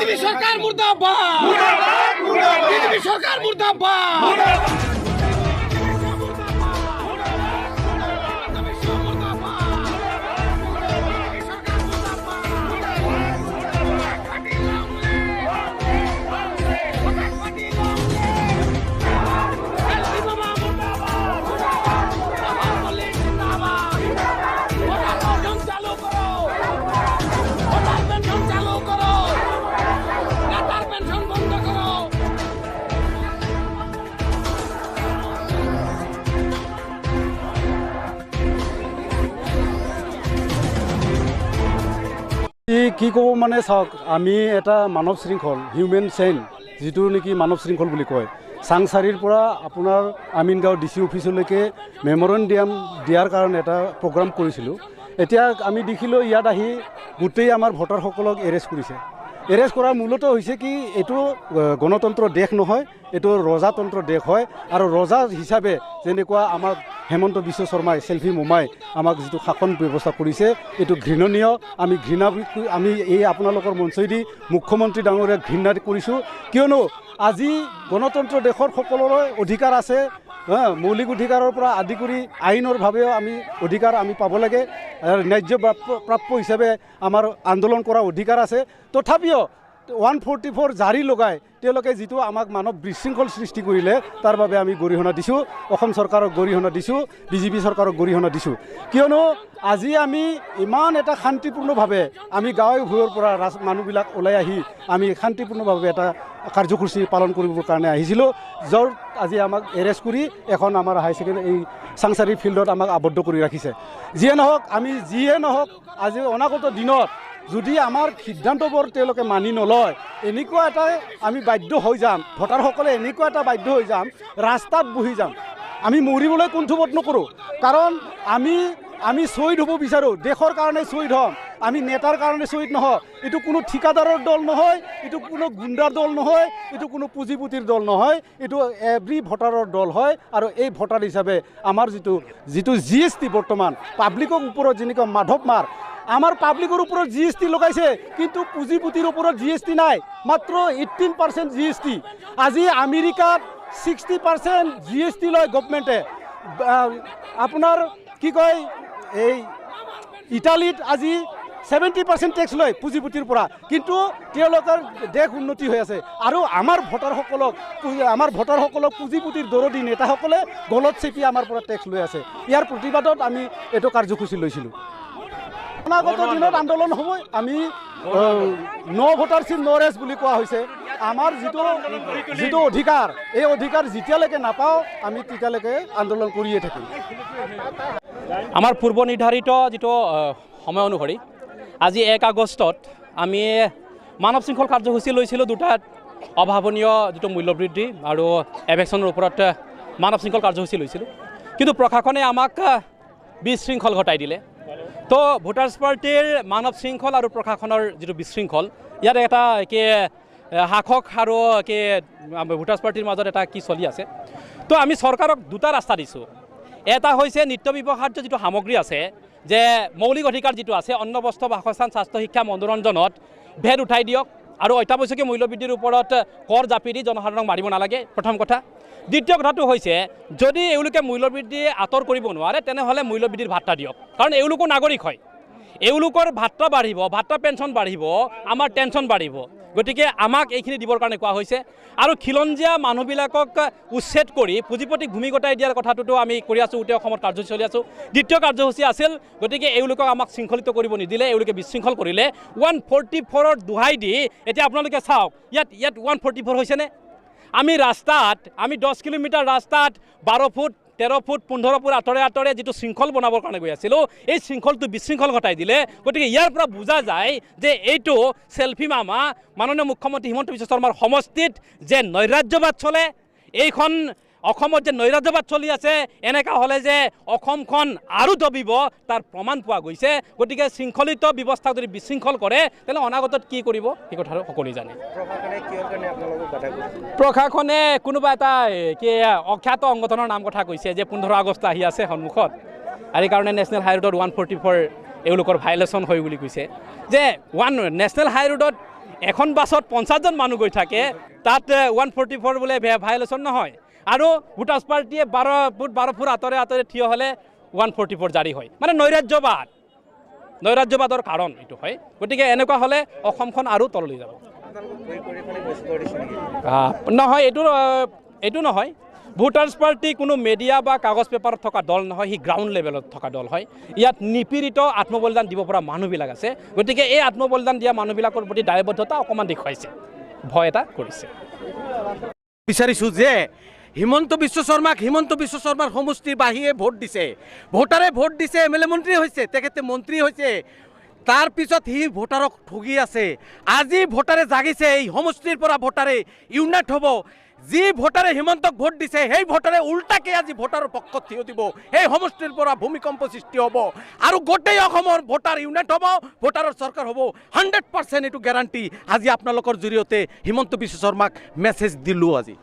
BJP সৰকাৰ মুৰ্দাবাদ BJP সৰকাৰ মুৰ্দাবাদ কি ক'ব মানে চাওক আমি এটা মানৱ শৃংখল হিউমেন চেইন যিটো নেকি মানৱ শৃংখল বুলি কয় চাংচাৰীৰ পৰা আপোনাৰ আমিনগাঁও ডিচি অফিচলৈকে মেমৰেণ্ডিয়াম দিয়াৰ কাৰণে এটা প্ৰগ্ৰাম কৰিছিলোঁ। এতিয়া আমি দেখিলোঁ ইয়াত আহি গোটেই আমাৰ ভোটাৰসকলক এৰেষ্ট কৰিছে। এৰেষ্ট কৰাৰ মূলত হৈছে কি এইটো গণতন্ত্ৰ দেশ নহয়, এইটো ৰজাতন্ত্ৰ দেশ হয়। আৰু ৰজা হিচাপে যেনেকুৱা আমাক হেমন্ত বিশ্ব শৰ্মাই চেল্ফি মোমাই আমাক যিটো শাসন ব্যৱস্থা কৰিছে এইটো ঘৃণনীয়। আমি এই আপোনালোকৰ মঞ্চেদি মুখ্যমন্ত্ৰী ডাঙৰীয়াক ঘৃণা কৰিছোঁ, কিয়নো আজি গণতন্ত্ৰ দেশৰ সকলোৰে অধিকাৰ আছে। মৌলিক অধিকাৰৰ পৰা আদি কৰি আইনৰ ভাৱেও আমি অধিকাৰ আমি পাব লাগে, ন্যায্য প্ৰাপ্য হিচাপে আমাৰ আন্দোলন কৰা অধিকাৰ আছে। তথাপিও 144 জাৰি লগাই তেওঁলোকে যিটো আমাক মানৱ বিশৃংখল সৃষ্টি কৰিলে তাৰ বাবে আমি গৰিহণা দিছোঁ, অসম চৰকাৰক গৰিহণা দিছোঁ, বিজেপি চৰকাৰক গৰিহণা দিছোঁ। কিয়নো আজি আমি ইমান এটা শান্তিপূৰ্ণভাৱে আমি গাঁৱে ভূঞৰ পৰা মানুহবিলাক ওলাই আহি আমি শান্তিপূৰ্ণভাৱে এটা কাৰ্যসূচী পালন কৰিবৰ কাৰণে আহিছিলোঁ, য'ত আজি আমাক এৰেষ্ট কৰি এখন আমাৰ হাই ছেকেণ্ডেৰী এই চাংচাৰী ফিল্ডত আমাক আবদ্ধ কৰি ৰাখিছে। যিয়ে নহওক আজি অনাগত দিনত যদি আমাৰ সিদ্ধান্তবোৰ তেওঁলোকে মানি নলয়, এনেকুৱা এটা আমি বাধ্য হৈ যাম, ভোটাৰসকলে এনেকুৱা এটা বাধ্য হৈ যাম, ৰাস্তাত বহি যাম। আমি মৰিবলৈ কুণ্ঠবোধ নকৰোঁ, কাৰণ আমি শ্বহীদ হ'ব বিচাৰোঁ, দেশৰ কাৰণে শ্বহীদ হ'ম। আমি নেতাৰ কাৰণে শ্বহীদ নহয়, এইটো কোনো ঠিকাদাৰৰ দল নহয়, এইটো কোনো গুণ্ডাৰ দল নহয়, এইটো কোনো পুঁজিপতিৰ দল নহয়, এইটো এভৰি ভোটাৰৰ দল হয়। আৰু এই ভোটাৰ হিচাপে আমাৰ যিটো GST বৰ্তমান পাব্লিকৰ ওপৰত যেনেকুৱা মাধৱ মাৰ, আমাৰ পাব্লিকৰ ওপৰত GST লগাইছে, কিন্তু পুঁজিপতিৰ ওপৰত GST নাই, মাত্ৰ 18% GST। আজি আমেৰিকাত 60% GST লয় গভৰ্ণমেণ্টে। আপোনাৰ কি কয় এই ইটালীত আজি 70% টেক্স লয় পুঁজিপতিৰ পৰা, কিন্তু তেওঁলোকৰ দেশ উন্নতি হৈ আছে। আৰু আমাৰ ভোটাৰসকলক পুঁজিপতিৰ দৰদী নেতাসকলে গলত চেপি আমাৰ পৰা টেক্স লৈ আছে। ইয়াৰ প্ৰতিবাদত আমি এইটো কাৰ্যসূচী লৈছিলোঁ। অনাগত দিনত আন্দোলন হ'বই। আমি নো ভোটাৰশ্বিপ নো ৰেষ্ট বুলি কোৱা হৈছে। আমাৰ যিটো অধিকাৰ, এই অধিকাৰ যেতিয়ালৈকে নাপাওঁ আমি তেতিয়ালৈকে আন্দোলন কৰিয়ে থাকিম। আমাৰ পূৰ্ব নিৰ্ধাৰিত যিটো সময় অনুসৰি আজি 1 আগষ্টত আমি মানৱ শৃংখল কাৰ্যসূচী লৈছিলোঁ। দুটা অভাৱনীয় যিটো মূল্যবৃদ্ধি আৰু এভেকশ্যনৰ ওপৰত মানৱ শৃংখল কাৰ্যসূচী লৈছিলোঁ, কিন্তু প্ৰশাসনে আমাক বিশৃংখল ঘটাই দিলে। তো ভোটাৰ্ছ পাৰ্টিৰ মানৱ শৃংখল আৰু প্ৰশাসনৰ যিটো বিশৃংখল, ইয়াত এটা কি শাসক আৰু কি ভোটাৰ্ছ পাৰ্টিৰ মাজত এটা কি চলি আছে। তো আমি চৰকাৰক দুটা ৰাস্তা দিছোঁ। এটা হৈছে নিত্য ব্যৱহাৰ্য যিটো সামগ্ৰী আছে, যে মৌলিক অধিকাৰ যিটো আছে, অন্ন বস্ত্ৰ বাসস্থান স্বাস্থ্য শিক্ষা মনোৰঞ্জনত ভেদ উঠাই দিয়ক আৰু অত্যাৱশ্যকীয় মূল্যবৃদ্ধিৰ ওপৰত কৰ জাপি দি জনসাধাৰণক মাৰিব নালাগে, প্ৰথম কথা। দ্বিতীয় কথাটো হৈছে যদি এওঁলোকে মূল্যবৃদ্ধি আঁতৰ কৰিব নোৱাৰে তেনেহ'লে মূল্যবৃদ্ধিৰ ভাত্তা দিয়ক, কাৰণ এওঁলোকো নাগৰিক হয়। এওঁলোকৰ ভাত্তা বাঢ়িব, ভাত্তা পেঞ্চন বাঢ়িব, আমাৰ টেনশ্যন বাঢ়িব। গতিকে আমাক এইখিনি দিবৰ কাৰণে কোৱা হৈছে। আৰু খিলঞ্জীয়া মানুহবিলাকক উচ্ছেদ কৰি পুঁজিপতিক ভূমি গতাই দিয়াৰ কথাটোতো আমি কৰি আছোঁ, গোটেই অসমত কাৰ্যসূচী চলি আছোঁ। দ্বিতীয় কাৰ্যসূচী আছিল, গতিকে এওঁলোকক আমাক শৃংখলিত কৰিব নিদিলে, এওঁলোকে বিশৃংখল কৰিলে। 144ৰ দোহাই দি এতিয়া আপোনালোকে চাওক, ইয়াত 144 হৈছেনে? আমি ৰাস্তাত 10 কিলোমিটাৰ ৰাস্তাত 12 ফুট 13 ফুট 15 ফুট আঁতৰে যিটো শৃংখল বনাবৰ কাৰণে গৈ আছিলোঁ, এই শৃংখলটো বিশৃংখল ঘটাই দিলে। গতিকে ইয়াৰ পৰা বুজা যায় যে এইটো চেল্ফি মামা মাননীয় মুখ্যমন্ত্ৰী হিমন্ত বিশ্ব শৰ্মাৰ সমষ্টিত যে নৈৰাজ্যবাদ চলে, এইখন অসমত যে নৈৰাজ্যবাদ চলি আছে, এনেকুৱা হ'লে যে অসমখন আৰু দবিব তাৰ প্ৰমাণ পোৱা গৈছে। গতিকে শৃংখলিত ব্যৱস্থা যদি বিশৃংখল কৰে তেনে অনাগতত কি কৰিব সেই কথা সকলোৱে জানে। প্ৰশাসনে কোনোবা এটা কি অখ্যাত সংগঠনৰ নাম কথা কৈছে যে 15 আগষ্ট আহি আছে সন্মুখত, আৰু এইকাৰণে নেশ্যনেল হাই ৰোডত 144 এওঁলোকৰ ভাইলেশ্যন হয় বুলি কৈছে। যে নেশ্যনেল হাই ৰোডত এখন বাছত 50জন মানুহ গৈ থাকে তাত 144 বোলে ভাইলেশ্যন নহয় আৰু ভোটাৰ্ছ পাৰ্টিয়ে 12 ফুট আঁতৰে আঁতৰে থিয় হ'লে 144 জাৰি হয় মানে নৈৰাজ্যবাদৰ কাৰণ এইটো হয় গতিকে এনেকুৱা হ'লে অসমখন আৰু তললৈ যাব নহয় এইটো নহয় ভোটাৰ্ছ পাৰ্টি কোনো মিডিয়া বা কাগজ পেপাৰত থকা দল নহয় সি গ্ৰাউণ্ড লেভেলত থকা দল হয় ইয়াত নিপীড়িত আত্মবলিদান দিব পৰা মানুহবিলাক আছে গতিকে এই আত্মবলিদান দিয়া মানুহবিলাকৰ প্ৰতি দায়বদ্ধতা অকণমান দেখুৱাইছে ভয় এটা কৰিছে বিচাৰিছোঁ যে হিমন্ত বিশ্ব শৰ্মাৰ সমষ্টিৰ বাহিৰে ভোট দিছে ভোটাৰে ভোট দিছে MLA মন্ত্ৰী হৈছে তেখেতে মন্ত্ৰী হৈছে তাৰ পিছত সি ভোটাৰক ঠগি আছে আজি ভোটাৰে জাগিছে এই সমষ্টিৰ পৰা ভোটাৰে ইউনাইট হ'ব যি ভোটাৰে হিমন্তক ভোট দিছে সেই ভোটাৰে উল্টাকে আজি ভোটাৰৰ পক্ষত থিয় দিব সেই সমষ্টিৰ পৰা ভূমিকম্প সৃষ্টি হ'ব আৰু গোটেই অসমৰ ভোটাৰ ইউনাইট হ'ব ভোটাৰৰ চৰকাৰ হ'ব 100% এইটো গেৰাণ্টি আজি আপোনালোকৰ জৰিয়তে হিমন্ত বিশ্ব শৰ্মাক মেছেজ দিলোঁ আজি